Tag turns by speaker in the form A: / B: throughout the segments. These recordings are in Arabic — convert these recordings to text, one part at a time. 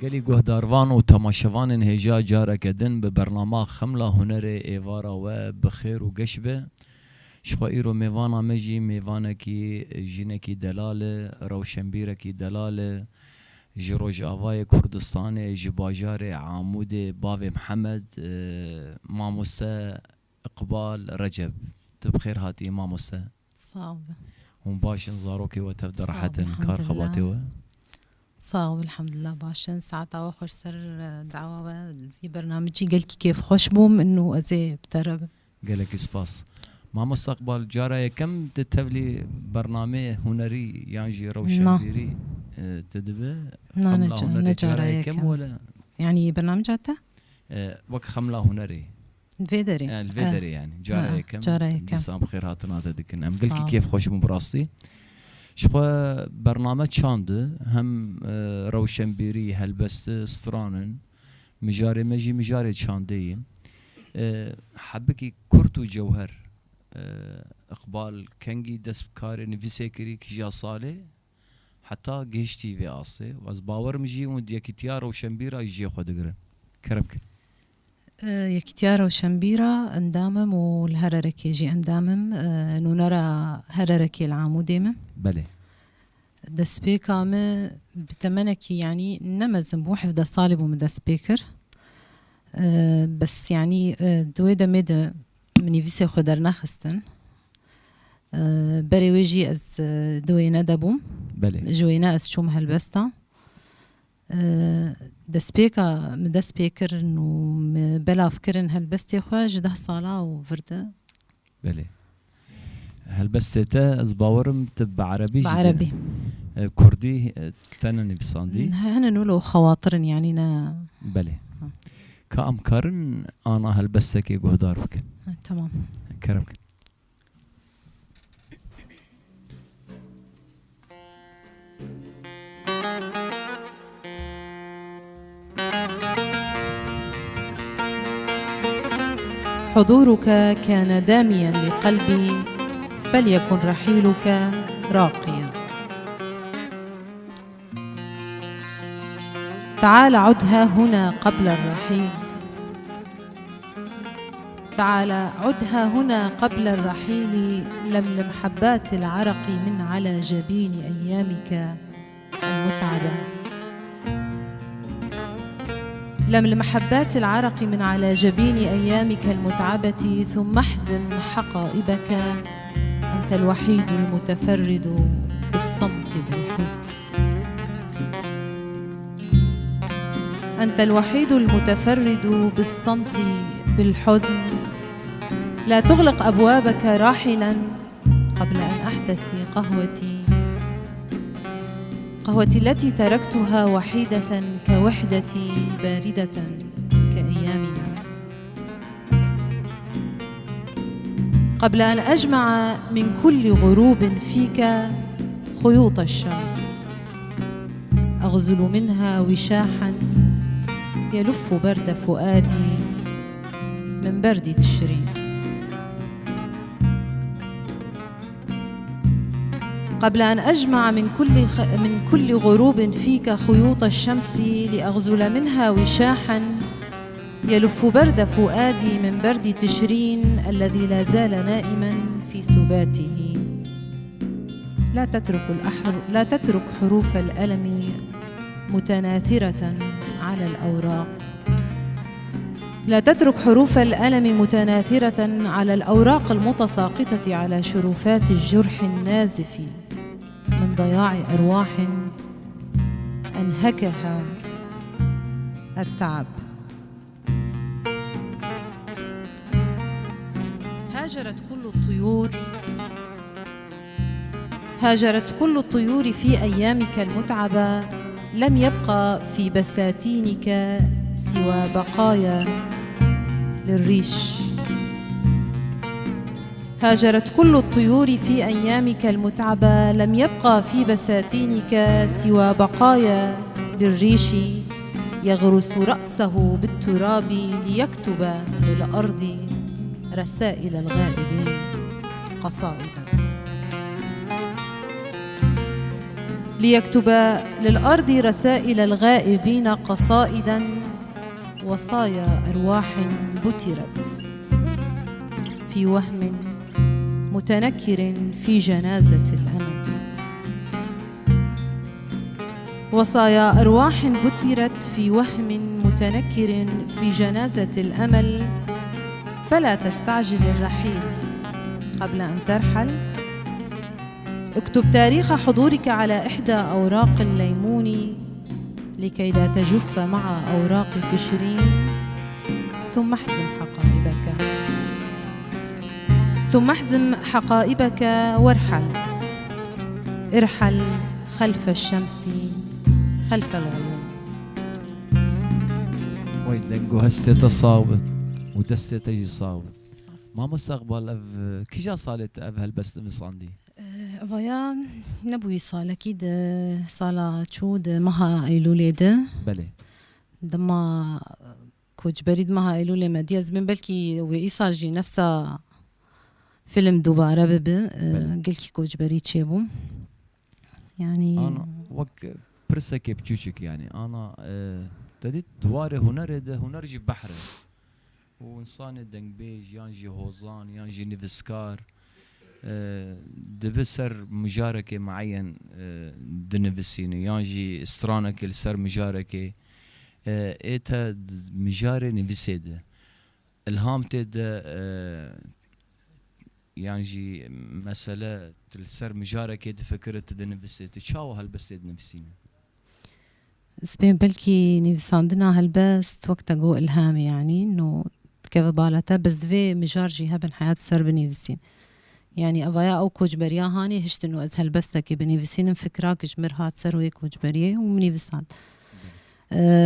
A: قالي گهداروان و تماشوان هجا جارة كدن ببرنامج خملا هنر ایوارا و بخير و قشبه شخو ایرو میوانا مجی میوانا کی جنکی دلاله روشنبیره کی دلاله جروج آوای کردستان جباجار عامود باوی محمد ماموسه اقبال رجب تبخير هاتي ماموسه
B: صعب
A: هم باشن زاروكي وتبدأ راحة كار خباتي
B: صعب الحمد لله باشن ساعتها وخش سر دعوة في برنامجي قال كيف خوش بوم انه ازي بترب
A: قالك سباس ما مستقبل جارة كم تتبلي برنامج هنري يعني روشنبيري تدبه
B: خملة هنري جارة
A: كم ولا
B: يعني برنامجاته
A: وك خملة هنري
B: الفيدري
A: الفيدري يعني جارة كم
B: جارة كم
A: ديسام خيراتنا تدكن ام قالك كيف خوش بوم براستي شخو برنامج شاند هم روشنبيري هلبست استرانن مجاري مجي مجاري شاندي حبكي كرتو جوهر اقبال كنجي دس بكاري نفسي كري كجا صالي حتى جيشتي في اصلي واز باور مجي وديك تيار وشنبيرا يجي خدقره كرمك
B: يكتيارة وشنبيرة اندامم والهرركي يجي اندامم نرى هرركي العاموديم
A: بله
B: دسبيكا ما بتمنك يعني نمز مبوح في صالب ومدى سبيكر بس يعني دويدا ميدا مني فيسي خدرنا خستن بري ويجي از دوينا دبوم
A: بله
B: جوينا از شوم هالبستا دسبيكا مدى سبيكر انه بلا فكرن هالبستي خواج ده صالة وفردة
A: بله هالبستة از باورم تبع عربي
B: بعربي
A: كردي تنني بصاندي
B: هنا نقولوا خواطرن يعني نا
A: بله كأمكارن أنا هالبستكي قهدار بك
B: تمام
A: كرمك
B: حضورك كان داميا لقلبي فليكن رحيلك راقيا تعال عدها هنا قبل الرحيل تعال عدها هنا قبل الرحيل لملم حبات العرق من على جبين أيامك المتعبة لملم حبات العرق من على جبين أيامك المتعبة ثم احزم حقائبك أنت الوحيد المتفرد بالصمت بالحزن أنت الوحيد المتفرد بالصمت بالحزن لا تغلق أبوابك راحلا قبل أن أحتسي قهوتي التي تركتها وحيدة كوحدتي باردة كأيامنا قبل أن أجمع من كل غروب فيك خيوط الشمس أغزل منها وشاحا يلف برد فؤادي من برد تشرين قبل أن أجمع من كل غروب فيك خيوط الشمس لأغزل منها وشاحا يلف برد فؤادي من برد تشرين الذي لا زال نائما في سباته لا تترك حروف الألم متناثرة على الأوراق لا تترك حروف الألم متناثرة على الأوراق المتساقطة على شرفات الجرح النازف من ضياع أرواح أنهكها التعب هاجرت كل الطيور في أيامك المتعبة لم يبقى في بساتينك سوى بقايا للريش هاجرت كل الطيور في أيامك المتعبة لم يبقى في بساتينك سوى بقايا للريش يغرس رأسه بالتراب ليكتب للأرض رسائل الغائبين قصائدا ليكتب للأرض رسائل الغائبين قصائدا، وصايا أرواح بترت في وهم متنكر في جنازة الأمل. وصايا أرواح بترت في وهم متنكر في جنازة الأمل، فلا تستعجل الرحيل قبل أن ترحل. اكتب تاريخ حضورك على إحدى أوراق الليمون لكي لا تجف مع أوراق تشرين، ثم احزم حقائبك وارحل. ارحل خلف الشمس خلف الغيوم.
A: ويدنقو هستيتا صاوبة ودستيتا جي صاوبة ما مستقبل أف كيجا صالت أف هالبست مصاندي
B: أفايا نبوي صال أكيد صالة تشود مها أيلولي ده
A: بلي
B: دما كوج بريد مها أيلولي ما دياز من بلكي وإيصال جي نفسها فيلم دوباره ببه قلكي كوج بريد شيبو يعني
A: أنا وك برسكي بتشوشك يعني أنا تديت دواري هنرجي بحر وإنسان دنبيج يانجي هوزان يانجي نيفسكار دبسر مجاركة معين دنفسيني يانجي استرانك السر مجاركة إيتا مجاري نفسيده الهام تد يانجي مسألة السر مجاركة تفكرت دنفسيته تشاو هالبسيد نفسيني
B: سبين بلكي نفساندنا هالبس وقتا جو إلهام يعني إنه كيف بالتا بس دفي مجارجي هبن حياة سر بنيفسين يعني أفايا أو كوجبريا هاني هشت إنه أزهل بستكي بنيفسين فكراك جمرهات سروي كوجبريا ومنيفسان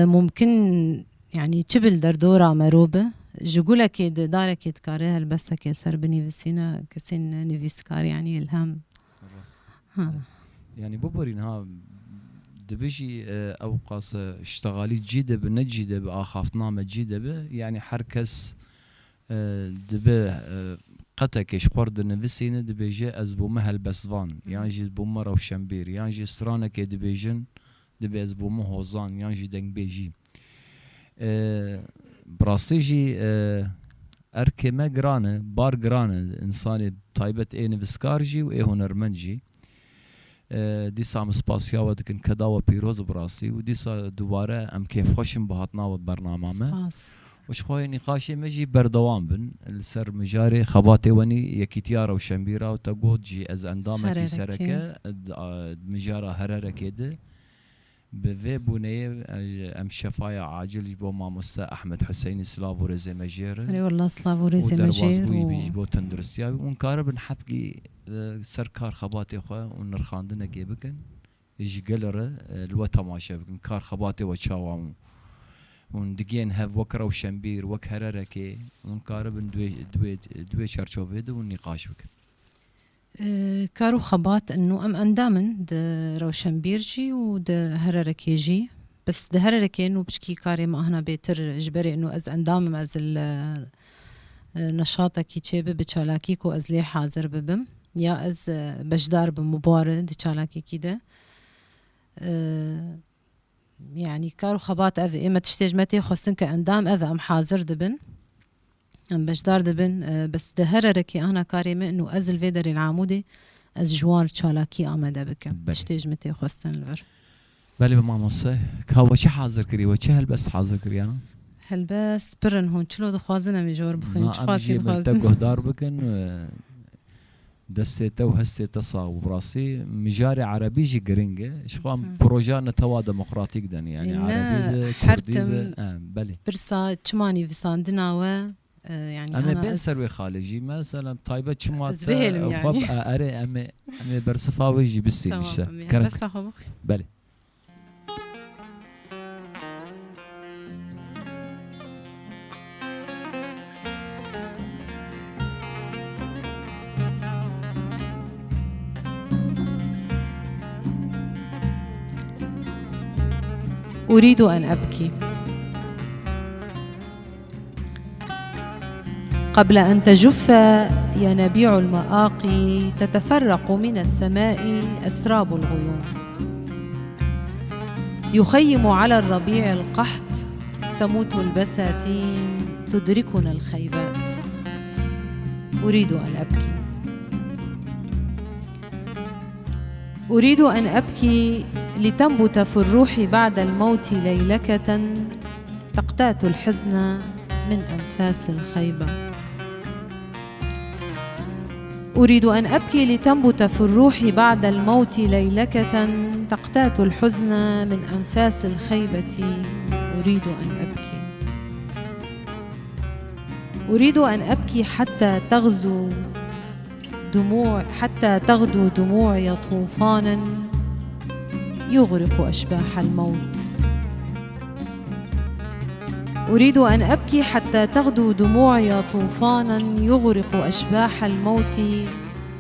B: ممكن يعني تشبل دردورة مروبة جقولة كيد دارة كيد كاري هالبستكي سر بنيفسين كسين نيفسكار يعني إلهام
A: يعني ببرين ها دبيجي أوقاس اشتغالي جيدة بنجيدة بآخافتنا جيدة به يعني حركس دبي قتكش خورد نفسينا دبيجي أزبو مهل بسفان يعني جي زبو مرة وشمبير يعني جي سرانك دبيجن دبي أزبو مهوزان يعني جي دنگ بيجي براسيجي أركي ما جرانة بار جرانة إنساني طيبة إيه نفسكارجي وإيه هنرمنجي دیسا ام سپاسیا و دکن کداو پیروز براسي وديسا دوباره ام كيف خوشم بهاتنا برنامجنا وش خوي نقاشي مجي بردوام بن السر مجاري خباتي وني يكيتيارا وشمبيرا وتقود جي از اندامك سركه مجارا هرره كده بفي بونيه ام شفايا عاجل جبو ماموسا احمد حسيني سلافو رزي مجير
B: اي والله سلافو رزي مجير
A: ويجبو تندرسيا ونكارب نحبقي سركار خباتي خو ونرخاندنا كي بكن يجي قلره الو تماشا بكن كار خباتي وتشاوام وندقين هاف وكرا وشمبير وكهرره كي ونكارب دوي شرشوفيد والنقاش بكن
B: كارو خبات انه ام اندامن د روشنبيرجي ود هرركيجي بس د هرركي انه بشكي كاري ما هنا بيتر جبري انه از اندام از نشاطكي تشيب بتشالاكيكو از لي حاضر ببم يا از بجدار بمبارد تشالاكي كده يعني كارو خبات اف اما تشتيج متي خصن كاندام اف ام حاضر دبن ام بجدار دبن بس دهرركي انا كاريمه انه ازل فيدر العمودي از جوار تشالاكي امده بك تشتيج متي خصن الفر
A: بالي بماموسه كاو شي حاضر كري وشي هلبس حاضر كري انا
B: هلبس برن هون شلو دخوازنا ميجور بخين
A: تخاطي تقو دار بكن دستيته وهستيته صاو براسي مجاري عربي جي جرينجه شخوام بروجانا توا ديمقراطيك دن يعني عربي كردي بلي
B: برسا تشماني فيساندنا و يعني
A: انا بين سروي خارجي مثلا طيبه تشمات
B: يعني
A: اري امي برصفاوي جي بالسين
B: بس اخو
A: بلي
B: أريد أن أبكي قبل أن تجف ينابيع المآقي تتفرق من السماء أسراب الغيوم يخيم على الربيع القحط، تموت البساتين، تدركنا الخيبات. أريد أن أبكي، أريد أن أبكي لتنبت في الروح بعد الموت ليلكة تقتات الحزن من أنفاس الخيبة. أريد أن أبكي لتنبت في الروح بعد الموت ليلكة تقتات الحزن من أنفاس الخيبة. أريد أن أبكي، أريد أن أبكي حتى تغدو دموعي طوفانا يغرق أشباح الموت. أريد أن أبكي حتى تغدو دموعي طوفانا يغرق أشباح الموت،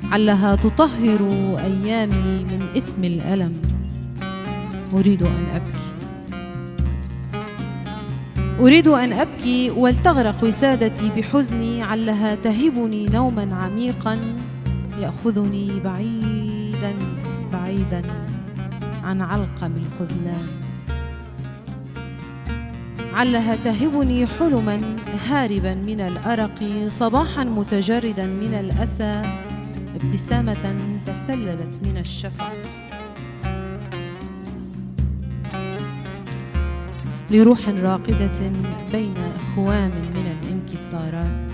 B: علها تطهر أيامي من إثم الألم. أريد أن أبكي، أريد أن أبكي ولتغرق وسادتي بحزني، علها تهبني نوما عميقا يأخذني بعيدا بعيدا عن علقم الخذلان. علها تهبني حلما هاربا من الأرق، صباحا متجردا من الأسى، ابتسامة تسللت من الشفق. لروح راقدة بين أكوام من الانكسارات،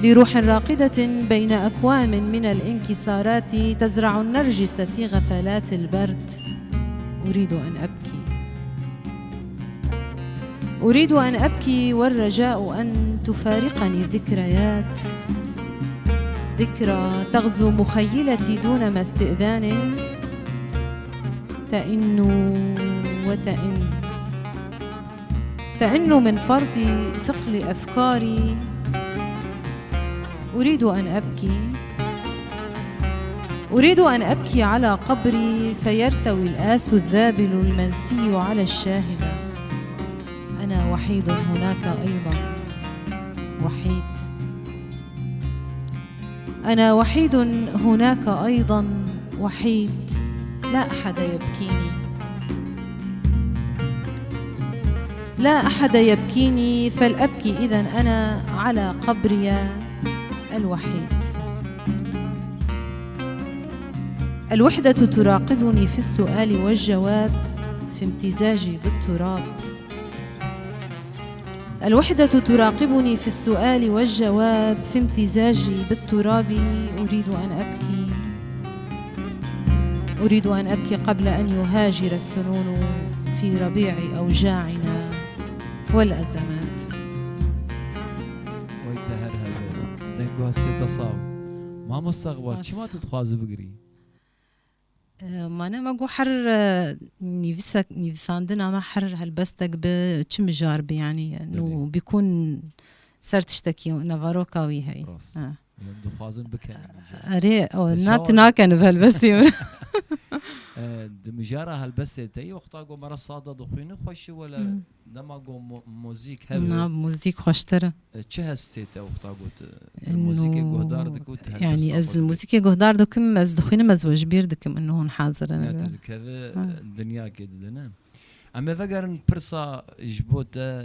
B: لروح راقدة بين أكوام من الانكسارات، تزرع النرجس في غفلات البرد. أريد أن أبكي، أريد أن أبكي والرجاء أن تفارقني الذكريات، ذكرى تغزو مخيلتي دون ما استئذان، تئن وتئن، تئن من فرط ثقل أفكاري. أريد أن أبكي، أريد أن أبكي على قبري فيرتوي الآس الذابل المنسي على الشاهدة. أنا وحيد هناك أيضا، وحيد، أنا وحيد هناك أيضا، وحيد، لا أحد يبكيني، لا أحد يبكيني، فلأبكي إذن أنا على قبري الوحيد. الوحدة تراقبني في السؤال والجواب، في امتزاجي بالتراب. الوحدة تراقبني في السؤال والجواب، في امتزاجي بالتراب. أريد أن أبكي، أريد أن أبكي قبل أن يهاجر السنون في ربيع أوجاعنا والأزمات.
A: ويتهرهر دنگو هستی تصاو ما مستقبل چی ما تتخوازی بگری؟
B: ما أنا ما جو حر نيفساندنا ما حر هالبستك بتشم جارب يعني إنه بيكون صرت تشتكي نافاروكا وي هي.
A: دخوازن بكن.
B: أري أو ناتنا كان بهالبستي.
A: دمجارة هالبستي تي وقتا جو مرة صادة دخينه خوش ولا دما جو موزيك هبه.
B: نعم موزيك خوشترة.
A: چه هستيت وقتا قلت الموسيقى جهدار دكوت
B: يعني از الموسيقى جهدار دكم از دخينه مزوج بير دكم إنه هون حاضر
A: أنا. كذا الدنيا كده دنا. أما فقرن برصا جبوته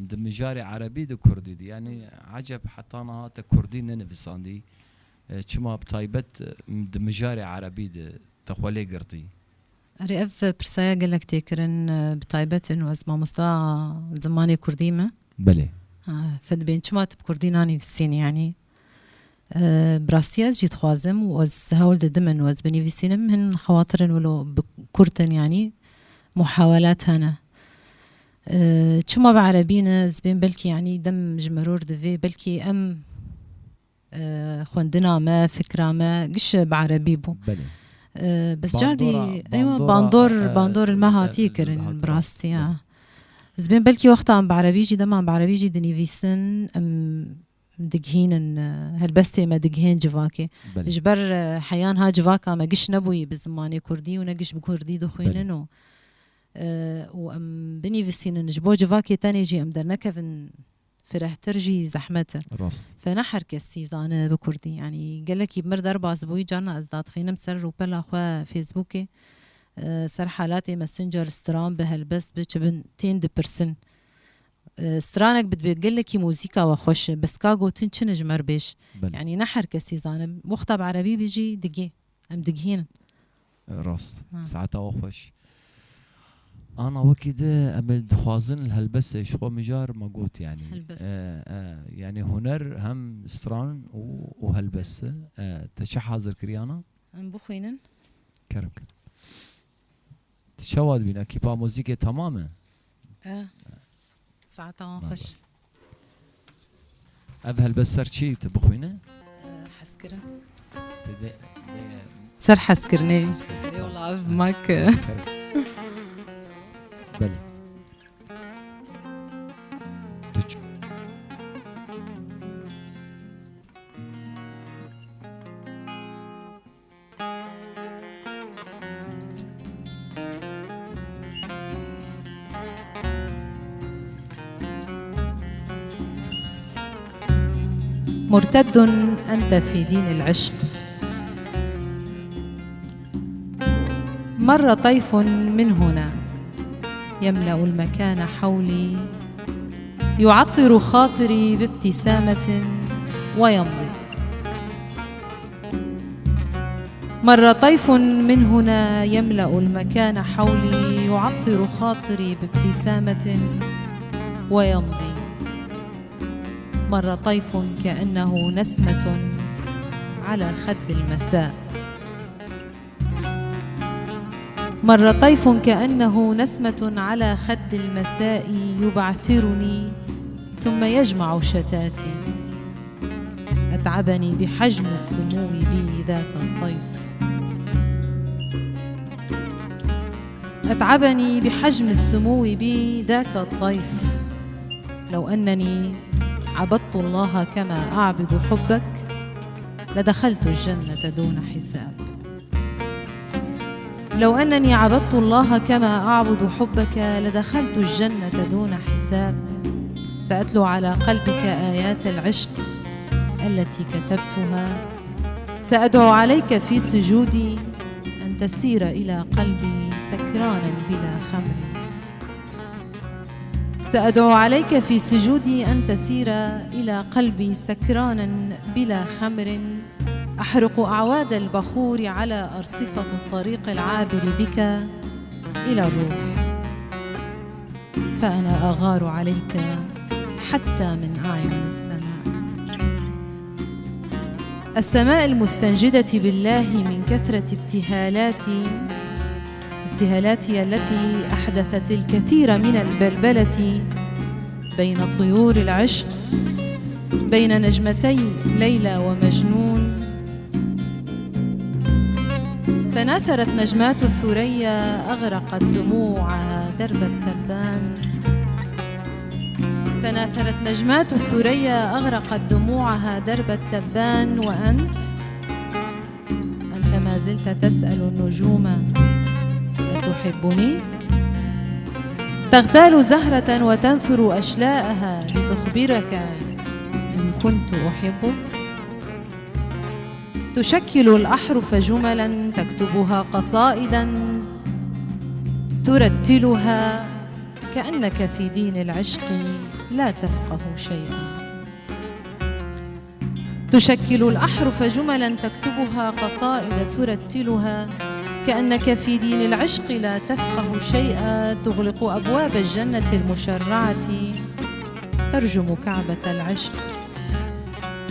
A: دمجاري عربي دو كردي دي يعني عجب حتى أنا هات كردي ننفسان دي شما بطيبت دمجاري عربي دي تخولي قرطي.
B: رئف برسايا قالك تيكرن بطيبت إنه أزما مستوى زماني كرديمة.
A: بلي.
B: فد بين شما تبكرديناني في السين يعني. براستياز جيت خوازم وأز هول دمن وأز بني في السينم هن خواطرن ولو بكرتن يعني محاولات هنا. شما بعربينا زبين بلكي يعني دم جمرور دفي بلكي أم خوندنا ما فكرة ما قش بعربي بو.
A: بلي.
B: بس جادي أيوة باندور المهاتي كرن براستيا. زبين بلكي وقتها عم بعربيجي دم عم بعربيجي دني فيسن أم دقهين هالبستي ما دقهين جواكي جبر حيان ها جواكا ما قش نبوي بالزماني كردي ونقش بكردي دخويننو وأم بني فيسين نجبو جواكي تاني جي أم در نكفن فرح ترجي زحمته فنحر كالسيزان بكردي يعني قال لك بمرد 4 أسبوع جانا أزداد خينا مسر وبلا أخوة فيسبوكي سر حالاتي ماسنجر ستران بهالبس بچبن تين دبرسن سترانك بتقول لك موسيقى وخوش بس كاغو تنشنج مربش يعني نحر كسيزان مخطب عربي بيجي دقي ام دقهين
A: راست ساعتها وخوش انا وكده قبل دخوازن الهلبسه شخو مجار ما قلت يعني يعني هنر هم ستران وهلبسه تش حاضر كريانا
B: ام بخوينن
A: كرمك تشواد بين اكيبا موسيقى تماما
B: ساعتها خوش
A: اب هلبسر چی تبخوينه
B: حسكره سر حسكرني والله اب ماك
A: بله
B: مرتد أنت في دين العشق مر طيف من هنا يملأ المكان حولي يعطر خاطري بابتسامة ويمضي مر طيف من هنا يملأ المكان حولي يعطر خاطري بابتسامة ويمضي مر طيف كأنه نسمة على خد المساء مر طيف كأنه نسمة على خد المساء يبعثرني ثم يجمع شتاتي أتعبني بحجم السمو بي ذاك الطيف أتعبني بحجم السمو بي ذاك الطيف لو أنني عبدت الله كما أعبد حبك لدخلت الجنة دون حساب لو أنني عبدت الله كما أعبد حبك لدخلت الجنة دون حساب سأتلو على قلبك آيات العشق التي كتبتها سأدعو عليك في سجودي أن تسير إلى قلبي سكرانا بلا خمر سأدعو عليك في سجودي أن تسير إلى قلبي سكرانا بلا خمر أحرق أعواد البخور على أرصفة الطريق العابر بك إلى الروح فأنا أغار عليك حتى من أعين السماء المستنجدة بالله من كثرة ابتهالاتي التي أحدثت الكثير من البلبلة بين طيور العشق بين نجمتي ليلى ومجنون تناثرت نجمات الثريا أغرقت دموعها درب التبان تناثرت نجمات الثريا أغرقت دموعها درب التبان وأنت ما زلت تسأل النجوم أتحبني؟ تغتال زهرة وتنثر أشلاءها لتخبرك إن كنت أحبك تشكل الأحرف جملا تكتبها قصائدا ترتلها كأنك في دين العشق لا تفقه شيئا تشكل الأحرف جملا تكتبها قصائد ترتلها كأنك في دين العشق لا تفقه شيئا تغلق أبواب الجنة المشرعة ترجم كعبة العشق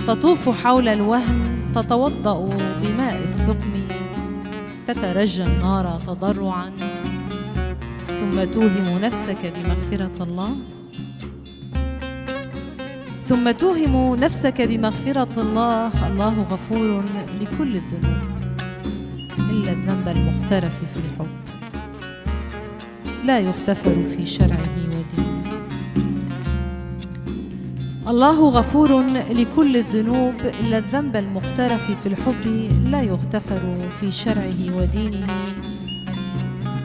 B: تطوف حول الوهم تتوضأ بماء السقم تترجى النار تضرعا ثم توهم نفسك بمغفرة الله ثم توهم نفسك بمغفرة الله الله غفور لكل الذنوب إلا الذنب المقترف في الحب لا يغتفر في شرعه ودينه الله غفور لكل الذنوب إلا الذنب المقترف في الحب لا يغتفر في شرعه ودينه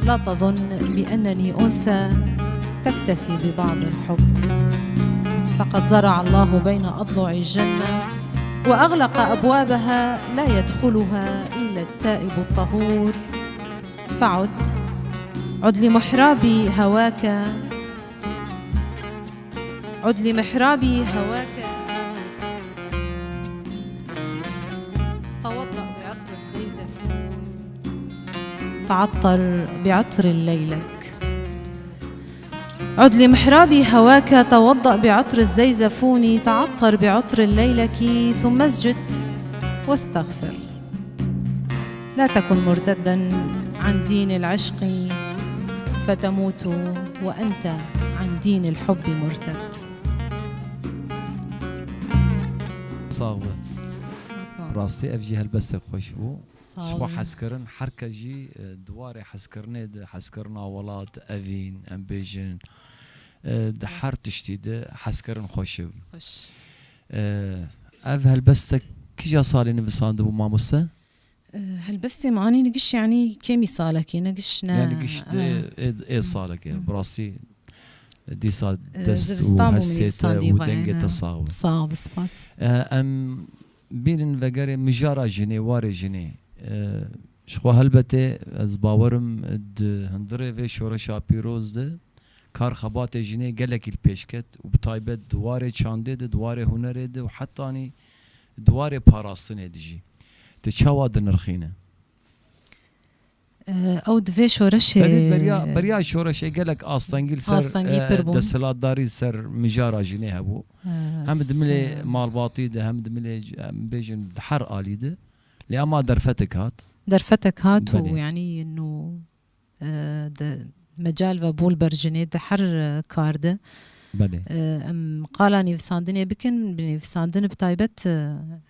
B: لا تظن بأنني أنثى تكتفي ببعض الحب فقد زرع الله بين أضلع الجنة وأغلق أبوابها لا يدخلها إلا التائب الطهور عد لمحرابي هواك، عد لمحرابي هواك، توضأ بعطر الزيزفون، تعطر بعطر الليلك. عد لمحرابي هواك، توضأ بعطر الزيزفون، تعطر بعطر الليلك، ثم اسجد واستغفر. لا تكن مرتدا عن دين العشق فتموت وأنت عن دين الحب مرتد.
A: صاغبة راستي افجي هالبس خوش بو شو حسكرن حركة جي دواري حسكرني حسكرنا ولات أذين أمبيجن دحر تشتيد حسكرن خوش اف هالبستك كيجا صالي نبساند بو ماموسة
B: هالبستي معاني نقش يعني كمي صالكي نقشنا
A: يعني قشت ايه صالك براسي دي صاد دست وهسيته ودنجة تصاوب
B: صعب سباس
A: ام بين فقري مجارة جني واري جني شخوا هلبته از باورم هندره و شورشا پیروز ده کار خبات جنی گلکی الپیشکت و بتایبت دواره چانده ده دواره هنره ده و حتی آنی دواره پاراستنه دیجی ده چوا ده نرخینه
B: او دوی شورشه
A: بریا شورشه گلک آستانگیل سر دستلات داری سر مجارا جنی هبو هم دمله مالباطی ده هم دمله بیجن حر آلی ده لأما درفتك هات
B: ويعني انه مجال وبول برجني دحر كارده
A: بله
B: قالاني فساندني بكن بني فساندن بتايبت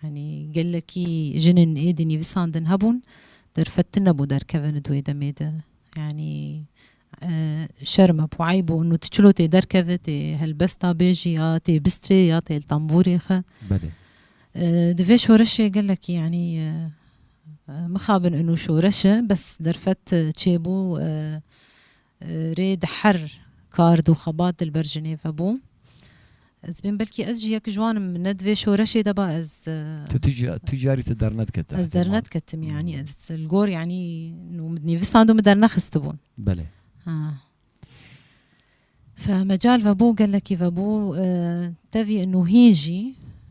B: يعني قال لكي جنن ايدني فساندن هبون درفتنا بو در كفن دوي دميده يعني شرمه وعيبو انه تشلو تي در كفتي هالبستا بيجي يا تي بستري يا تي الطنبوري خ
A: بله
B: دفيش ورشة قال لك يعني مخابن انه شو رشة بس درفت تشيبو ريد حر كارد وخبات البرجني فبو از بين بلكي ازجي ياك جوان من ندفي شو رشة دبا از
A: تجاري تدرنت كت
B: از درنت كتم يعني از الجور يعني انه مدني فيساندو مدرنا خستبون
A: بله
B: فمجال فبو قال لك فبو تبي انه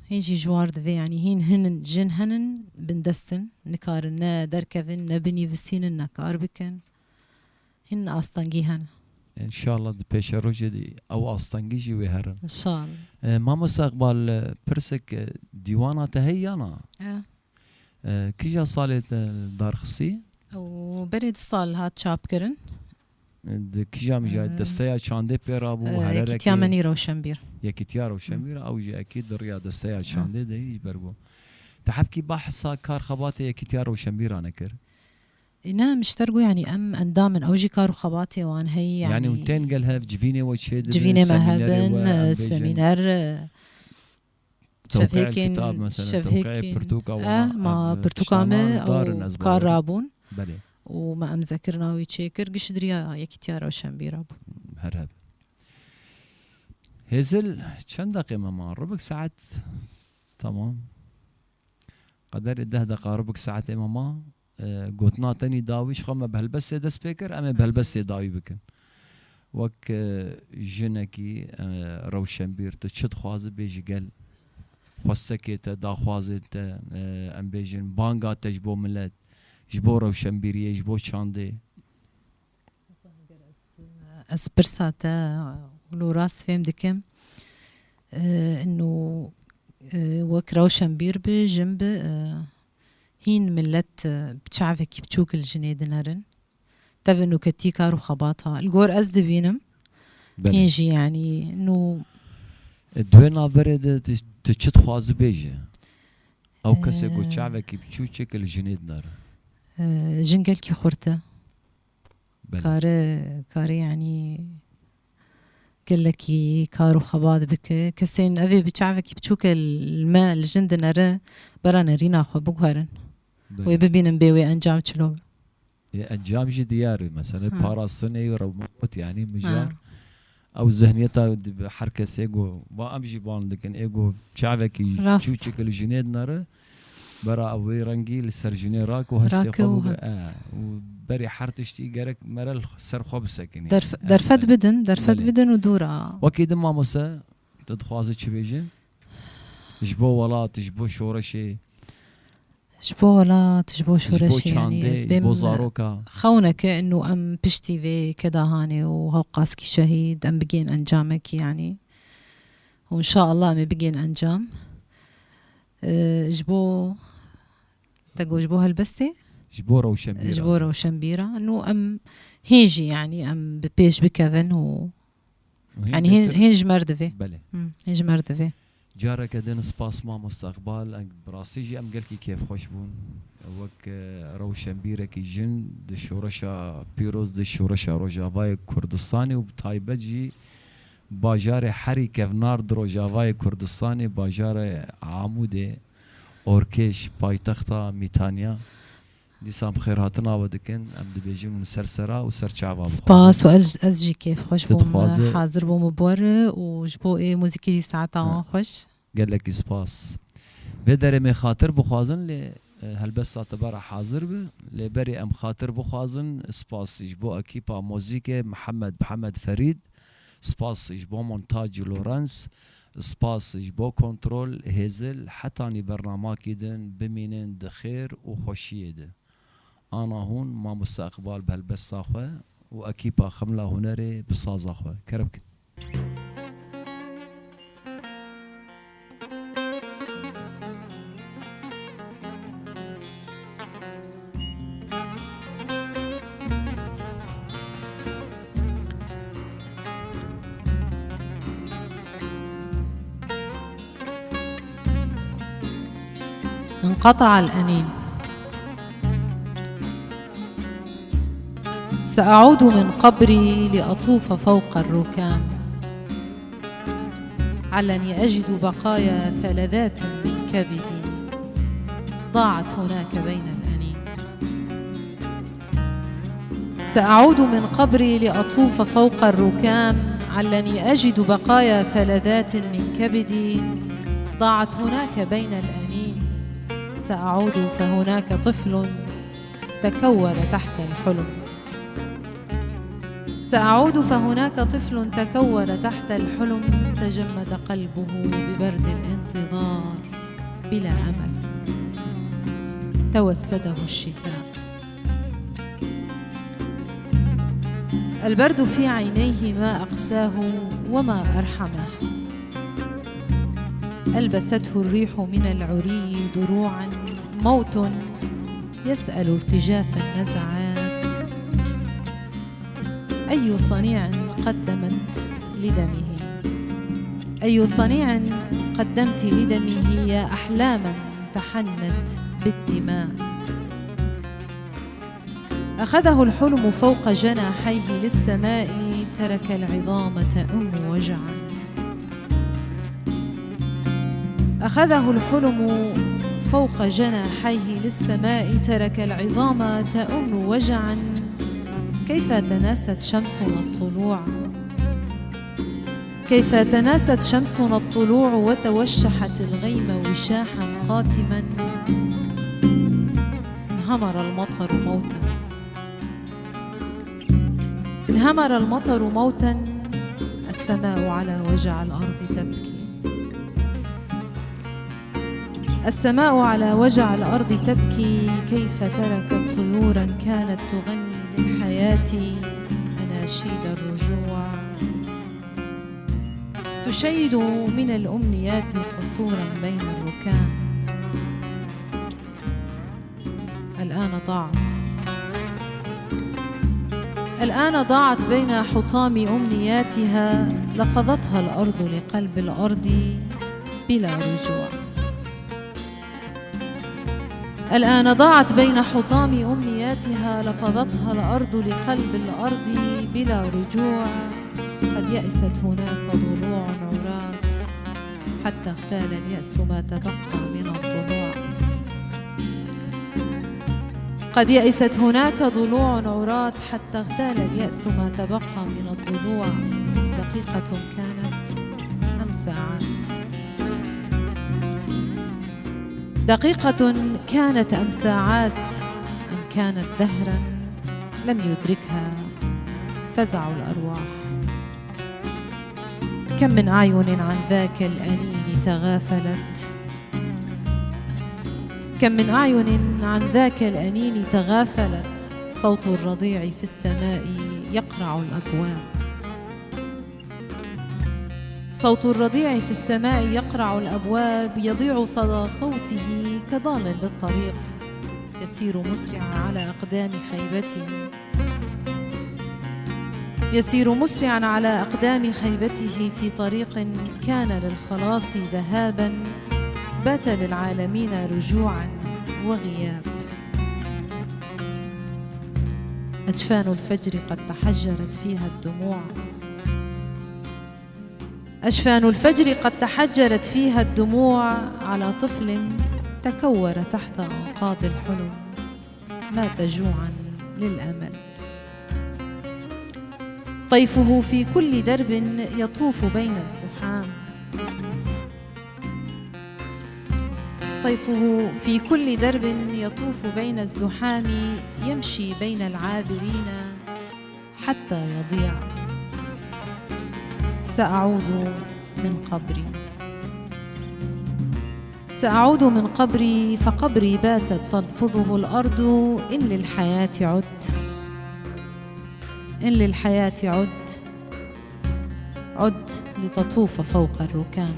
B: هيجي جوار دفي يعني هين هن جن هنن بندستن نكارنا دركفن نبني فسين نكار بكن هن أستنجي هن
A: إن شاء الله بيش روجدي أو أستنجي جي وهرن
B: إن شاء الله
A: ما مستقبل برسك ديوانا تهيانا كيجا صالت دار خصي
B: أو بريد صال هات شاب كرن
A: كيجا مجا دستيا شاندي بيرابو هررك
B: كيامني روشنبير
A: يكتيار وشميرة أو جي أكيد الرياضة السياج شاندي ده يجبربو تحبكي بحثا كار خباتي يكتيار وشميرة نكر
B: إنا مشترقوا يعني أم أندامن أو جي كار خباتي وان هي
A: يعني وتين قالها جفيني وشيد
B: جفيني مهبن سمينار
A: شفهيكين كتاب مثلا توقيع برتوكا
B: ما برتوكامة أو كار رابون
A: بلي
B: وما أم ذكرنا ويتشيكر قش دريا يكتيار وشميرة
A: هرهب هزل چند دقيقة ماما ربع ساعة تمام قدر 10 دقائق ربع ساعة ماما قوتنا تاني داويش خما بهالبس دس بيكر أما بهالبس داوي بكن وك جنكي روشنبير تشد خوازه بيجي قال خوستكيت دا خوازت ام بيجن بانغا تجبو ملت جبو روشنبيريه جبو شاندي
B: اسبرساتا ولو راس فهم دكم انه وك روشنبير بجنب هين ملت بتشعفك بتشوك الجنيد نارن تفنو كتي كارو خباطها الجور أزد بينم هيجي يعني إنه
A: دوينا برد تشت خواز بيجي أو كسي قو تشعفك بتشوك الجنيد نار
B: جنجل كي خورته كاري يعني قال لك كارو خباط بك كسين أبي بتشعفك بتشوك الماء الجند نار برانا رينا خو بقهرن ويببينم بيوي أنجام تشلو
A: أنجام جي دياري مثلا باراستني ورموت يعني مجار أو ذهنيتها حركة سيجو ما أمشي بان لكن إيجو شعبك يشوفك الجنيد ناره برا أوي رنجي لسرجني راك وهسي خوب وبري حرتشتي جرك مرل سر خوب سكني
B: درفت بدن ودورا
A: وكيد ما مسا تدخوازي تشبيجي جبو ولا تجبو شورشي
B: جبو شورشي يعني
A: جبو زاروكا
B: خونك انه ام بشتي في كدا هاني وهو قاسكي شهيد ام بجين انجامك يعني وان شاء الله ام بجين انجام جبو هالبستي جبورة وشمبيرة انه ام هيجي يعني ام ببيش بكفن يعني هيج مردفي
A: بله
B: هيج مردفي
A: جارك دين سباس ما مستقبل براسيجي ام قالكي كيف خوشبون وك روشنبيرة كي جن دشورشا بيروز دشورشا روجافاي كردستاني وبتايبجي باجار حري كفنار دروجافاي كردستاني باجار عمودي اوركيش بايتختا ميتانيا ديسام خير هاتنا ودكن ام دبيجي من سرسرا وسرچاوا
B: سباس وازجي كيف خوش بوم حاضر بوم بور وجبو اي موسيقي ساعتا خوش
A: قال لك سباس بدر مي خاطر بخوازن ل هلبس تبارا حاضر ب لبري ام خاطر بخوازن سباس جبو اكيبا موزيكي محمد فريد سباس جبو مونتاج لورانس سباس جبو كنترول هزل حتى اني برنامج يدن بمينين دخير وخوشيه ده انا هون ما مستقبل بهالبس اخوه واكيبا خمله هنري بصاز اخوه كربك
B: انقطع الأنين. سأعود من قبري لأطوف فوق الركام، علني أجد بقايا فلذات من كبدي ضاعت هناك بين الأنين. سأعود من قبري لأطوف فوق الركام، علني أجد بقايا فلذات من كبدي ضاعت هناك بين الأنين. سأعود فهناك طفل تكور تحت الحلم. سأعود فهناك طفل تكور تحت الحلم، تجمد قلبه ببرد الانتظار بلا أمل، توسده الشتاء. البرد في عينيه ما أقساه وما أرحمه، ألبسته الريح من العري ضروعا، موت يسأل ارتجاف النزعات. أي صنيع قدمت لدمه، أي صنيع قدمت لدمه يا أحلاما تحنت بالدماء. أخذه الحلم فوق جناحيه للسماء، ترك العظام تؤم وجعا. أخذه الحلم فوق جناحيه للسماء، ترك العظام تؤم وجعا. كيف تناست شمسنا الطلوع، كيف تناست شمسنا الطلوع، وتوشحت الغيم وشاحا قاتما. انهمر المطر موتا، انهمر المطر موتا. السماء على وجع الأرض تبكي، السماء على وجع الأرض تبكي. كيف تركت طيورا كانت تغني للحياة أناشيد الرجوع، تشيد من الأمنيات قصورا بين الركام. الآن ضاعت، الآن ضاعت بين حطام أمنياتها، لفظتها الأرض لقلب الأرض بلا رجوع. الآن ضاعت بين حطام أمنياتها، لفظتها الأرض لقلب الأرض بلا رجوع. قد يأست هناك ضلوع عرات، حتى اغتال اليأس ما تبقى من الضلوع. قد يأست هناك ضلوع عرات، حتى اغتال اليأس ما تبقى من الضلوع. دقيقة كانت أم ساعات؟ دقيقة كانت أم ساعات أم كانت دهرا لم يدركها فزع الأرواح. كم من أعين عن ذاك الأنين تغافلت، كم من أعين عن ذاك الأنين تغافلت. صوت الرضيع في السماء يقرع الأبواب، صوت الرضيع في السماء يقرع الأبواب. يضيع صدى صوته كضال للطريق، يسير مسرعا على أقدام خيبته، يسير مسرعا على أقدام خيبته في طريق كان للخلاص ذهابا بات للعالمين رجوعا وغياب. أجفان الفجر قد تحجرت فيها الدموع، أجفان الفجر قد تحجرت فيها الدموع على طفل تكور تحت أنقاض الحلم، مات جوعا للأمل. طيفه في كل درب يطوف بين الزحام، طيفه في كل درب يطوف بين الزحام، يمشي بين العابرين حتى يضيع. سأعود من قبري، سأعود من قبري، فقبري باتت تلفظه الأرض. إن للحياة عدت، إن للحياة عدت، عد لتطوف فوق الركام.